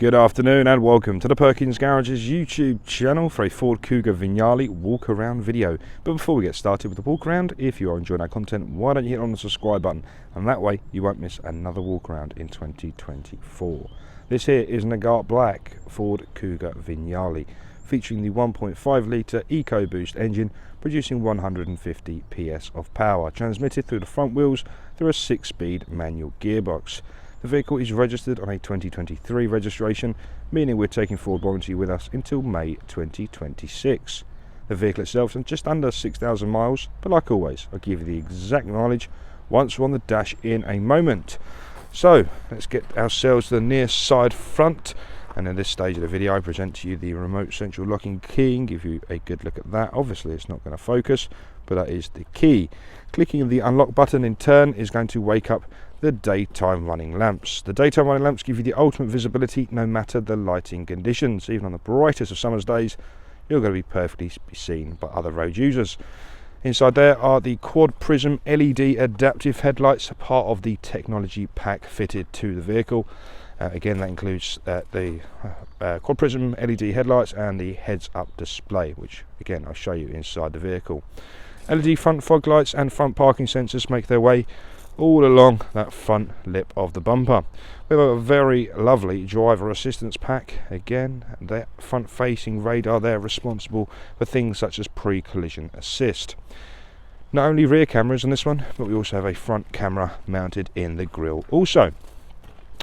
Good afternoon and welcome to the Perkins Garage's YouTube channel for a Ford Kuga Vignale walk around video. But before we get started with the walk around, if you are enjoying our content, why don't you hit on the subscribe button, and that way you won't miss another walk around in 2024. This here is an Agate Black Ford Kuga Vignale, featuring the 1.5 litre EcoBoost engine producing 150 PS of power, transmitted through the front wheels through a 6-speed manual gearbox. The vehicle is registered on a 2023 registration, meaning we're taking Ford warranty with us until May 2026. The vehicle itself is just under 6,000 miles, but like always, I'll give you the exact mileage once we're on the dash in a moment. So let's get ourselves to the near side front, and in this stage of the video I present to you the remote central locking key and give you a good look at that. Obviously it's not going to focus, but that is the key. Clicking the unlock button in turn is going to wake up the daytime running lamps. The daytime running lamps give you the ultimate visibility no matter the lighting conditions. Even on the brightest of summer's days, you're going to be perfectly seen by other road users. Inside there are the quad prism LED adaptive headlights, part of the technology pack fitted to the vehicle. Again, that includes the quad prism LED headlights and the heads up display, which again I'll show you inside the vehicle. LED front fog lights and front parking sensors make their way all along that front lip of the bumper. We have a very lovely driver assistance pack. Again, that front facing radar there responsible for things such as pre-collision assist. Not only rear cameras on this one, but we also have a front camera mounted in the grille also.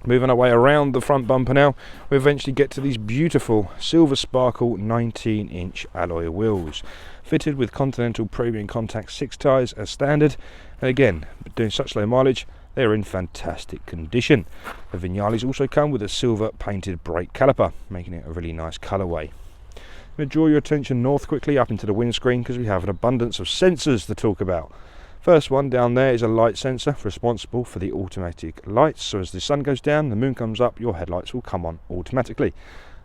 Moving our way around the front bumper now, we eventually get to these beautiful silver sparkle 19-inch alloy wheels, fitted with Continental Premium Contact 6 tyres as standard. And again, doing such low mileage, they're in fantastic condition. The Vignales also come with a silver painted brake caliper, making it a really nice colourway. I'm going to draw your attention north quickly up into the windscreen because we have an abundance of sensors to talk about. First one down there is a light sensor responsible for the automatic lights, so as the sun goes down, the moon comes up, your headlights will come on automatically.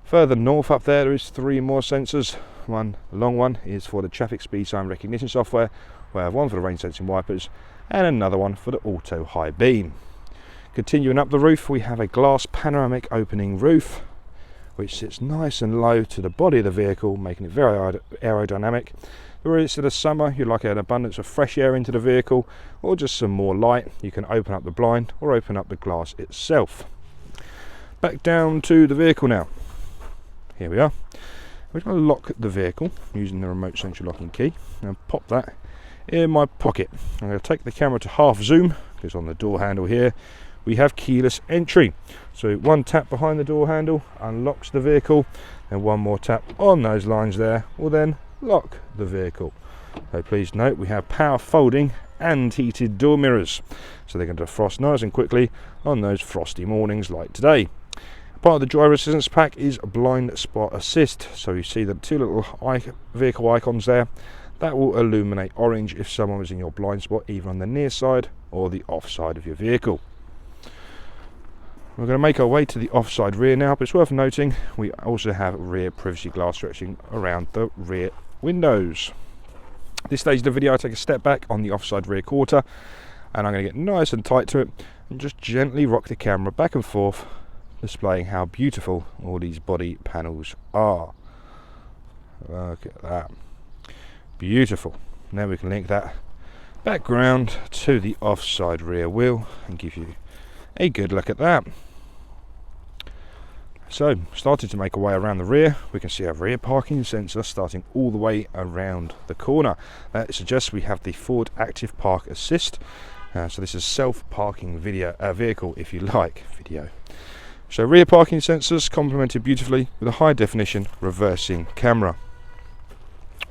Further north up there is 3 more sensors. One long one is for the traffic speed sign recognition software. We have one for the rain sensing wipers and another one for the auto high beam. Continuing up the roof, we have a glass panoramic opening roof which sits nice and low to the body of the vehicle, making it very aerodynamic. Whether it's in the summer, you'd like an abundance of fresh air into the vehicle, or just some more light, you can open up the blind or open up the glass itself. Back down to the vehicle now. Here we are. We're going to lock the vehicle using the remote central locking key and pop that in my pocket. I'm going to take the camera to half zoom because on the door handle here we have keyless entry. So one tap behind the door handle unlocks the vehicle, and one more tap on those lines there will then lock the vehicle. So please note we have power folding and heated door mirrors, so they're going to defrost nice and quickly on those frosty mornings like today. Part of the driver assistance pack is blind spot assist, so you see the 2 little vehicle icons there that will illuminate orange if someone was in your blind spot, either on the near side or the off side of your vehicle. We're going to make our way to the offside rear now, but it's worth noting we also have rear privacy glass stretching around the rear windows. At this stage of the video I take a step back on the offside rear quarter, and I'm going to get nice and tight to it and just gently rock the camera back and forth, displaying how beautiful all these body panels are. Look at that, beautiful. Now we can link that background to the offside rear wheel and give you a good look at that. So, starting to make our way around the rear, we can see our rear parking sensor starting all the way around the corner. That suggests we have the Ford Active Park Assist. So this is self-parking vehicle, if you like, video. So rear parking sensors complemented beautifully with a high definition reversing camera.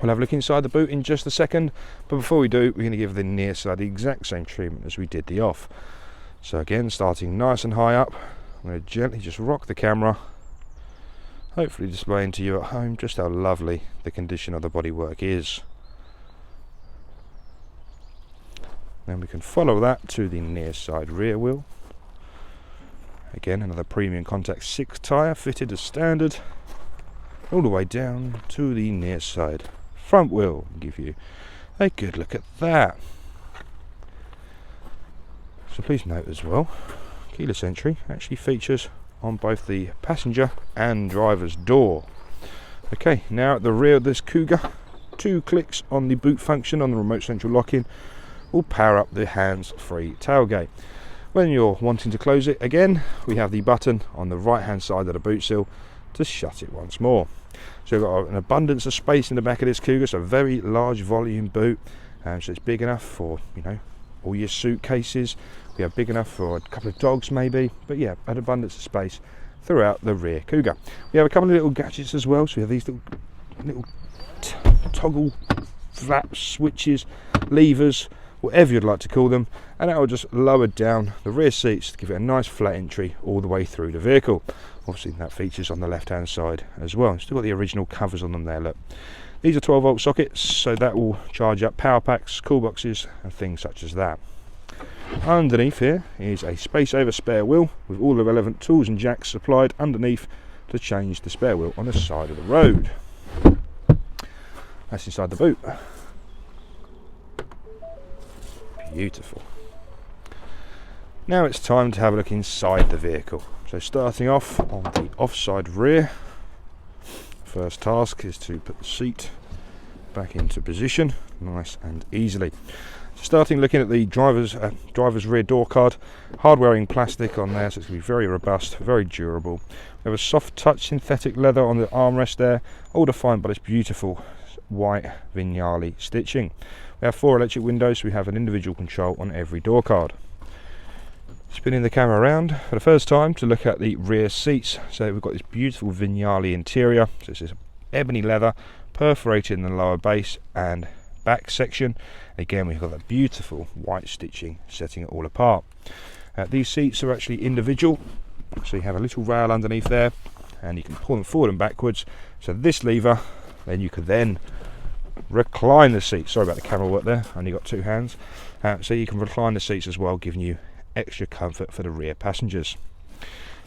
We'll have a look inside the boot in just a second, but before we do, we're going to give the near side the exact same treatment as we did the off. So again, starting nice and high up, I'm going to gently just rock the camera, hopefully displaying to you at home just how lovely the condition of the bodywork is. Then we can follow that to the near side rear wheel. Again, another Premium Contact 6 tyre fitted as standard, all the way down to the near side front wheel. Give you a good look at that. So please note as well, keyless entry actually features on both the passenger and driver's door. Okay, now at the rear of this Kuga, 2 clicks on the boot function on the remote central lock-in will power up the hands-free tailgate. When you're wanting to close it again, we have the button on the right hand side of the boot sill to shut it once more. So we've got an abundance of space in the back of this Kuga, so a very large volume boot, so it's big enough for, you know, all your suitcases. We have big enough for a couple of dogs maybe, but yeah, an abundance of space throughout the rear Kuga. We have a couple of little gadgets as well, so we have these little toggle flaps, switches, levers, whatever you'd like to call them, and that will just lower down the rear seats to give it a nice flat entry all the way through the vehicle. Obviously that features on the left hand side as well. Still got the original covers on them there, look. These are 12 volt sockets, so that will charge up power packs, cool boxes and things such as that. Underneath here is a space over spare wheel with all the relevant tools and jacks supplied underneath to change the spare wheel on the side of the road. That's inside the boot. Beautiful. Now it's time to have a look inside the vehicle. So starting off on the offside rear, first task is to put the seat back into position nice and easily. So starting looking at the driver's rear door card, hard wearing plastic on there, so it's going to be very robust, very durable. We have a soft touch synthetic leather on the armrest there, all defined by this beautiful white Vignale stitching. We have 4 electric windows, so we have an individual control on every door card. Spinning the camera around for the first time to look at the rear seats. So we've got this beautiful Vignale interior, so this is ebony leather perforated in the lower base and back section. Again, we've got that beautiful white stitching setting it all apart. These seats are actually individual, so you have a little rail underneath there and you can pull them forward and backwards. So this lever, then you can then recline the seats. Sorry about the camera work there, only got 2 hands. So you can recline the seats as well, giving you extra comfort for the rear passengers.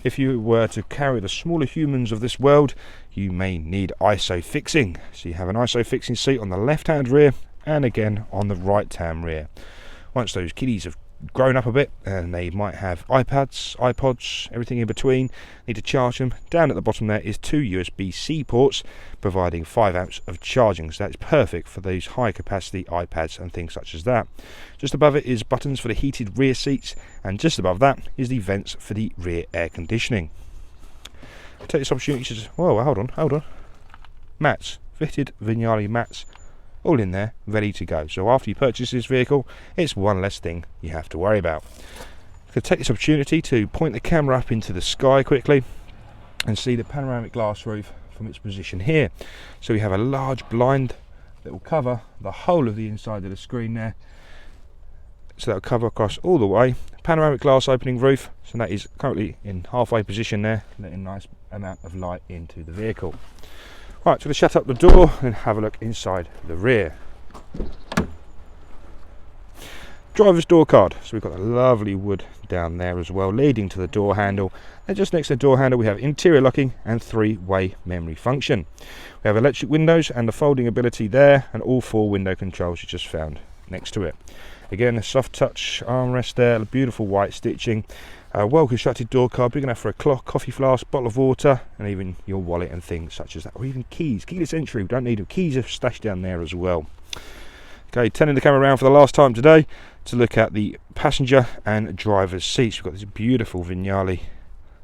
If you were to carry the smaller humans of this world, you may need ISO fixing. So you have an ISO fixing seat on the left hand rear and again on the right hand rear. Once those kiddies have grown up a bit and they might have iPads, iPods, everything in between, need to charge them. Down at the bottom there is 2 USB-C ports providing 5 amps of charging, so that's perfect for those high capacity iPads and things such as that. Just above it is buttons for the heated rear seats, and just above that is the vents for the rear air conditioning. I'll take this opportunity to just, whoa, hold on, mats, fitted Vignale mats, all in there, ready to go. So after you purchase this vehicle, it's one less thing you have to worry about. I'm going to take this opportunity to point the camera up into the sky quickly and see the panoramic glass roof from its position here. So we have a large blind that will cover the whole of the inside of the screen there. So that will cover across all the way. Panoramic glass opening roof, so that is currently in halfway position there, letting a nice amount of light into the vehicle. Right, so we'll shut up the door and have a look inside the rear. Driver's door card. So we've got a lovely wood down there as well, leading to the door handle. And just next to the door handle we have interior locking and 3-way memory function. We have electric windows and the folding ability there, and all 4 window controls you just found next to it. Again, a soft touch armrest there, beautiful white stitching. Well constructed door card, big enough for a clock, coffee flask, bottle of water, and even your wallet and things such as that, or even keys. Keyless entry, we don't need them. Keys are stashed down there as well. Okay, turning the camera around for the last time today to look at the passenger and driver's seats. We've got this beautiful Vignale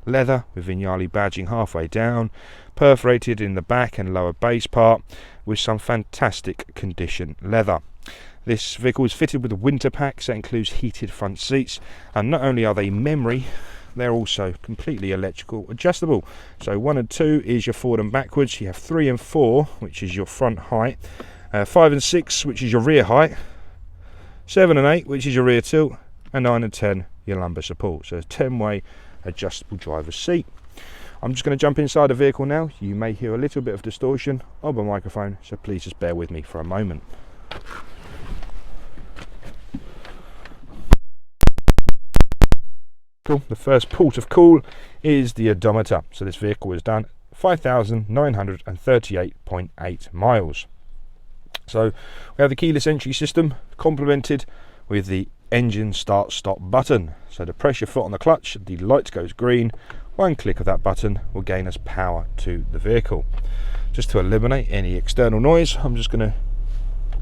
leather with Vignale badging halfway down, perforated in the back and lower base part with some fantastic condition leather. This vehicle is fitted with a winter pack, so that includes heated front seats, and not only are they memory, they're also completely electrical adjustable. So 1 and 2 is your forward and backwards, you have 3 and 4 which is your front height, 5 and 6 which is your rear height, 7 and 8 which is your rear tilt, and 9 and 10 your lumbar support. So a 10-way adjustable driver's seat. I'm just going to jump inside the vehicle now. You may hear a little bit of distortion of my microphone, so please just bear with me for a moment. The first port of call is the odometer. So this vehicle was done 5,938.8 miles. So we have the keyless entry system complemented with the engine start stop button. So to press your foot on the clutch, the light goes green. One click of that button will gain us power to the vehicle. Just to eliminate any external noise, I'm just going to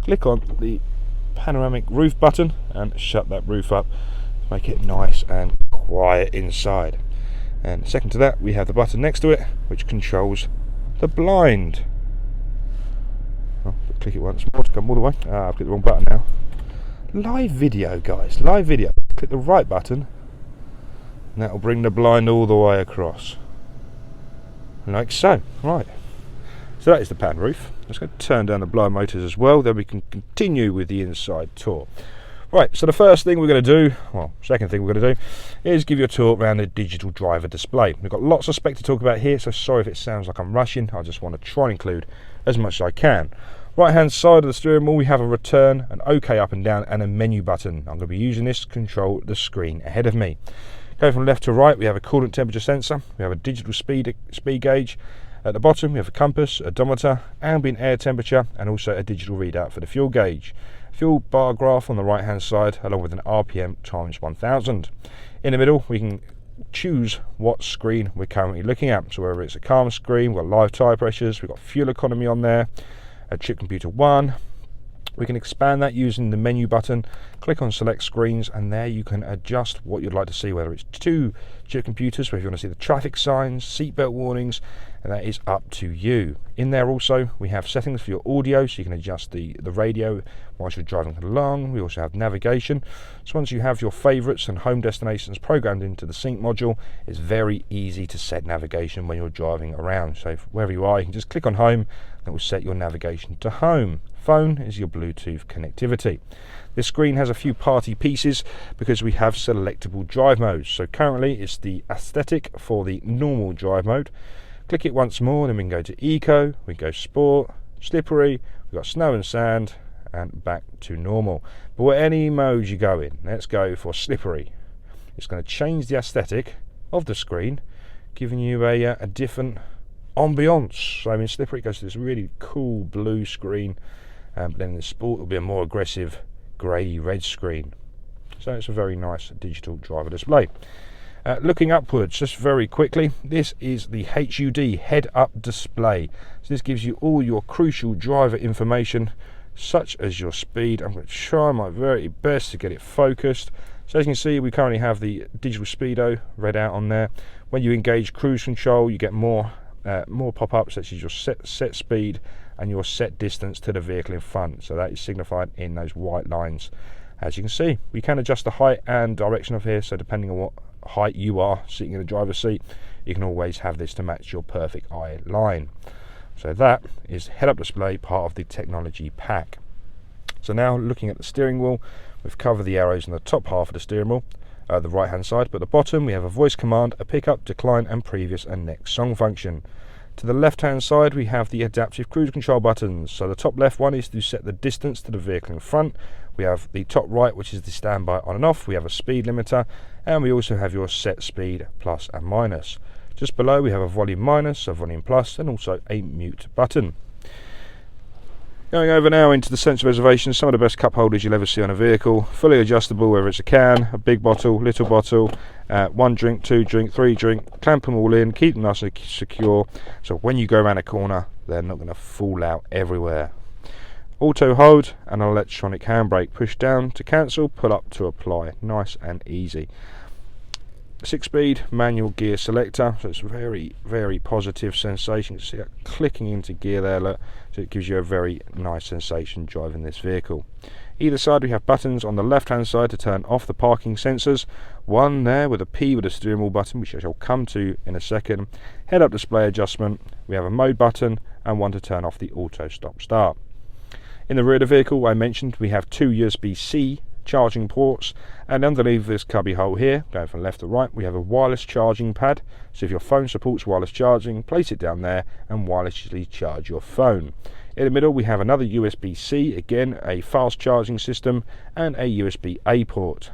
click on the panoramic roof button and shut that roof up to make it nice and quiet inside. And second to that, we have the button next to it which controls the blind. I'll click it once more to come all the way. I've clicked the wrong button now. Live video, guys, live video. Click the right button and that will bring the blind all the way across, like so. Right, so that is the pan roof. Let's go turn down the blind motors as well, then we can continue with the inside tour. Right, so the first thing we're going to do, well, second thing we're going to do, is give you a tour around the digital driver display. We've got lots of spec to talk about here, so sorry if it sounds like I'm rushing. I just want to try and include as much as I can. Right hand side of the steering wheel, we have a return, an OK up and down, and a menu button. I'm going to be using this to control the screen ahead of me. Going from left to right, we have a coolant temperature sensor, we have a digital speed gauge. At the bottom, we have a compass, odometer, ambient air temperature, and also a digital readout for the fuel gauge. Fuel bar graph on the right hand side, along with an RPM times 1000. In the middle, we can choose what screen we're currently looking at. So whether it's a calm screen, we've got live tyre pressures, we've got fuel economy on there, a chip computer 1. We can expand that using the menu button, click on select screens, and there you can adjust what you'd like to see, whether it's 2 chip computers, whether you want to see the traffic signs, seatbelt warnings, and that is up to you. In there also we have settings for your audio, so you can adjust the radio whilst you're driving along. We also have navigation, so once you have your favourites and home destinations programmed into the sync module, it's very easy to set navigation when you're driving around. So wherever you are, you can just click on home, that will set your navigation to home. Phone is your Bluetooth connectivity. This screen has a few party pieces because we have selectable drive modes. So currently it's the aesthetic for the normal drive mode. Click it once more, then we can go to eco, we go sport, slippery, we've got snow and sand, and back to normal. But any mode you go in, let's go for slippery. It's going to change the aesthetic of the screen, giving you a different ambience. So in slippery it goes to this really cool blue screen, but then in the sport it will be a more aggressive grey red screen. So it's a very nice digital driver display. Looking upwards, just very quickly, this is the HUD head-up display. So this gives you all your crucial driver information, such as your speed. I'm going to try my very best to get it focused. So as you can see, we currently have the digital speedo read out on there. When you engage cruise control, you get more pop-ups, such as your set speed and your set distance to the vehicle in front. So that is signified in those white lines. As you can see, we can adjust the height and direction of here, so depending on what height you are sitting in the driver's seat, you can always have this to match your perfect eye line. So that is head-up display, part of the technology pack. So now looking at the steering wheel, we've covered the arrows in the top half of the steering wheel, the right hand side, but at the bottom we have a voice command, a pickup, decline and previous and next song function. To the left hand side we have the adaptive cruise control buttons. So the top left one is to set the distance to the vehicle in front. We have the top right, which is the standby on and off. We have a speed limiter, and we also have your set speed plus and minus. Just below we have a volume minus, a volume plus, and also a mute button. Going over now into the sensor reservations, some of the best cup holders you'll ever see on a vehicle. Fully adjustable, whether it's a can, a big bottle, little bottle, 1 drink, 2 drink, 3 drink. Clamp them all in, keep them nice and secure, so when you go around a corner they're not going to fall out everywhere. Auto hold and an electronic handbrake. Push down to cancel, pull up to apply. Nice and easy. 6-speed manual gear selector, so it's very, very positive sensation. You can see that clicking into gear there, look, so it gives you a very nice sensation driving this vehicle. Either side we have buttons. On the left hand side to turn off the parking sensors, one there with a P with a steering wheel button, which I shall come to in a second. Head up display adjustment, we have a mode button and one to turn off the auto stop start. In the rear of the vehicle, I mentioned we have 2 USB-C charging ports, and underneath this cubby hole here, going from left to right, we have a wireless charging pad. So if your phone supports wireless charging, place it down there and wirelessly charge your phone. In the middle we have another USB-C, again a fast charging system, and a USB-A port.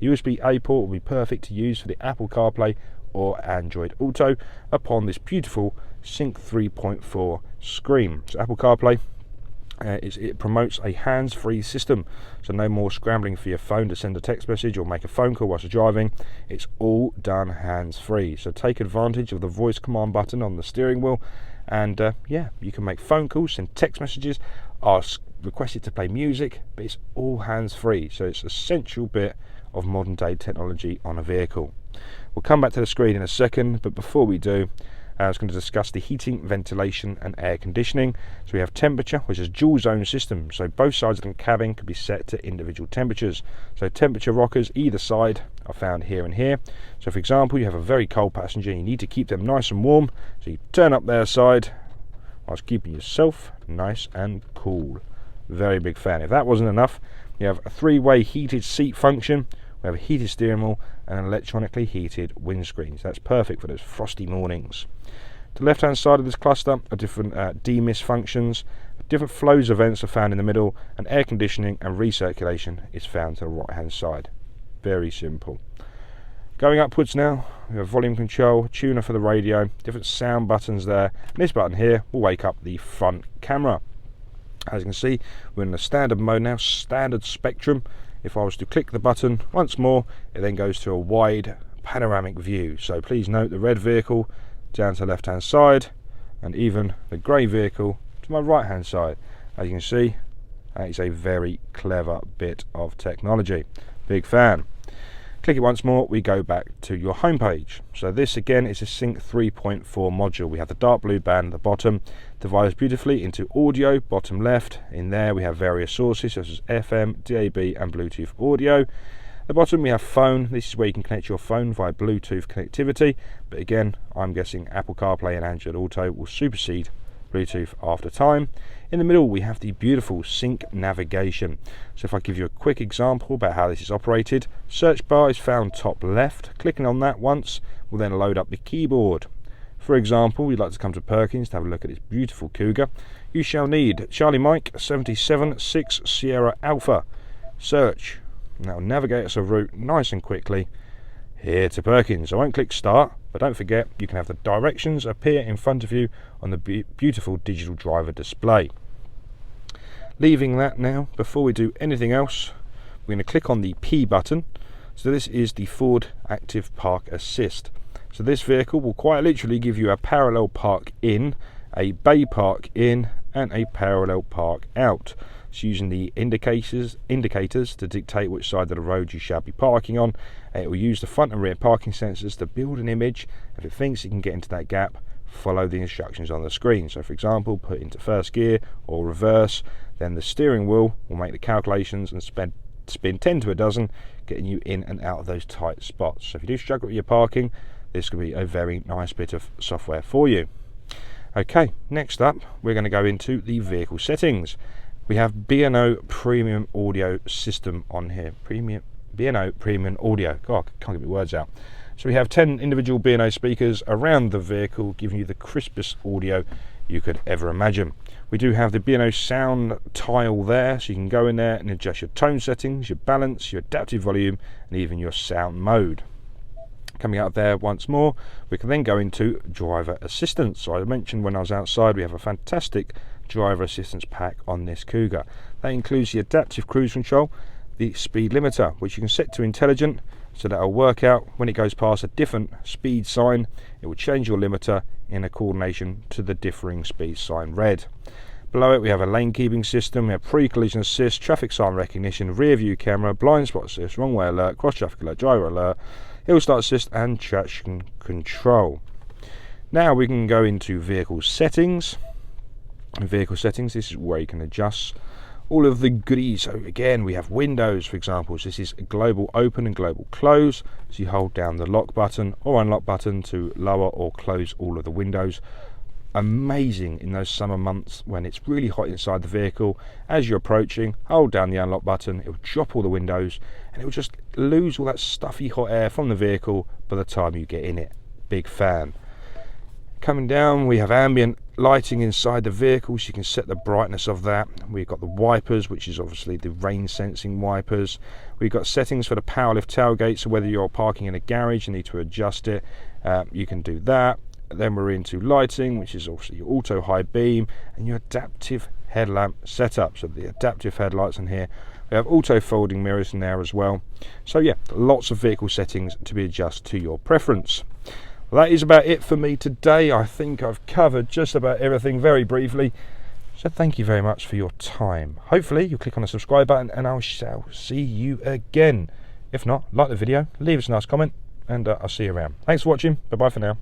USB-A port will be perfect to use for the Apple CarPlay or Android Auto upon this beautiful Sync 3.4 screen. So Apple CarPlay It promotes a hands-free system, so no more scrambling for your phone to send a text message or make a phone call whilst you're driving. It's all done hands-free, so take advantage of the voice command button on the steering wheel, and yeah, you can make phone calls, send text messages, request it to play music, but it's all hands-free, so it's an essential bit of modern day technology on a vehicle. We'll come back to the screen in a second, but before we do, I was going to discuss the heating, ventilation and air conditioning. So we have temperature, which is dual zone system, so both sides of the cabin can be set to individual temperatures. So temperature rockers either side are found here and here. So for example, you have a very cold passenger, you need to keep them nice and warm, so you turn up their side whilst keeping yourself nice and cool. Very big fan. If that wasn't enough, you have a 3-way heated seat function. We have a heated steering wheel and an electronically heated windscreen. So that's perfect for those frosty mornings. To the left hand side of this cluster are different demist functions. Different flows of vents are found in the middle, and air conditioning and recirculation is found to the right hand side. Very simple. Going upwards now, we have volume control, tuner for the radio, different sound buttons there, and this button here will wake up the front camera. As you can see, we're in the standard mode now, standard spectrum. If I was to click the button once more, it then goes to a wide panoramic view. So please note the red vehicle down to the left hand side, and even the grey vehicle to my right hand side. As you can see, that is a very clever bit of technology. Big fan. Click it once more, we go back to your home page. So this again is a Sync 3.4 module. We have the dark blue band at the bottom, divides beautifully into audio, bottom left. In there we have various sources such as FM, DAB and Bluetooth audio. At the bottom we have phone. This is where you can connect your phone via Bluetooth connectivity, but again I'm guessing Apple CarPlay and Android Auto will supersede Bluetooth after time. In the middle we have the beautiful sync navigation. So if I give you a quick example about how this is operated, search bar is found top left. Clicking on that once will then load up the keyboard. For example, we'd like to come to Perkins to have a look at this beautiful Kuga. You shall need Charlie Mike 77 6 Sierra Alpha. Search. Now navigate us a route nice and quickly here to Perkins. I won't click start, but don't forget you can have the directions appear in front of you on the beautiful digital driver display. Leaving that now, before we do anything else, we're going to click on the P button. So this is the Ford Active Park Assist. So this vehicle will quite literally give you a parallel park in, a bay park in and a parallel park out. It's using the indicators to dictate which side of the road you shall be parking on. It will use the front and rear parking sensors to build an image. If it thinks it can get into that gap, follow the instructions on the screen. So for example, put into first gear or reverse, then the steering wheel will make the calculations and spin 10 to a dozen, getting you in and out of those tight spots. So if you do struggle with your parking, this could be a very nice bit of software for you. Okay, next up we're going to go into the vehicle settings. We have B&O Premium audio system on here. B&O Premium audio. God, I can't get my words out. So we have 10 individual B&O speakers around the vehicle, giving you the crispest audio you could ever imagine. We do have the B&O sound tile there, so you can go in there and adjust your tone settings, your balance, your adaptive volume, and even your sound mode. Coming out of there once more, we can then go into driver assistance. So I mentioned when I was outside, we have a fantastic driver assistance pack on this Kuga. That includes the adaptive cruise control, the speed limiter, which you can set to intelligent, so that will work out when it goes past a different speed sign, it will change your limiter in a coordination to the differing speed sign red. Below it we have a lane keeping system, we have pre-collision assist, traffic sign recognition, rear view camera, blind spot assist, wrong way alert, cross traffic alert, driver alert, hill start assist and traction control. Now we can go into vehicle settings. Vehicle settings, this is where you can adjust all of the goodies. So again, we have windows, for example. So this is global open and global close. So you hold down the lock button or unlock button to lower or close all of the windows. Amazing in those summer months when it's really hot inside the vehicle. As you're approaching, hold down the unlock button, it will drop all the windows and it will just lose all that stuffy hot air from the vehicle by the time you get in it. Big fan. Coming down, we have ambient lighting inside the vehicle, so you can set the brightness of that. We've got the wipers, which is obviously the rain sensing wipers. We've got settings for the power lift tailgate, so whether you're parking in a garage and need to adjust it, you can do that. Then we're into lighting, which is obviously your auto high beam and your adaptive headlamp setup. So the adaptive headlights in here. We have auto folding mirrors in there as well. So yeah, lots of vehicle settings to be adjusted to your preference. Well, that is about it for me today. I think I've covered just about everything very briefly. So thank you very much for your time. Hopefully you'll click on the subscribe button and I shall see you again. If not, like the video, leave us a nice comment, and I'll see you around. Thanks for watching. Bye bye for now.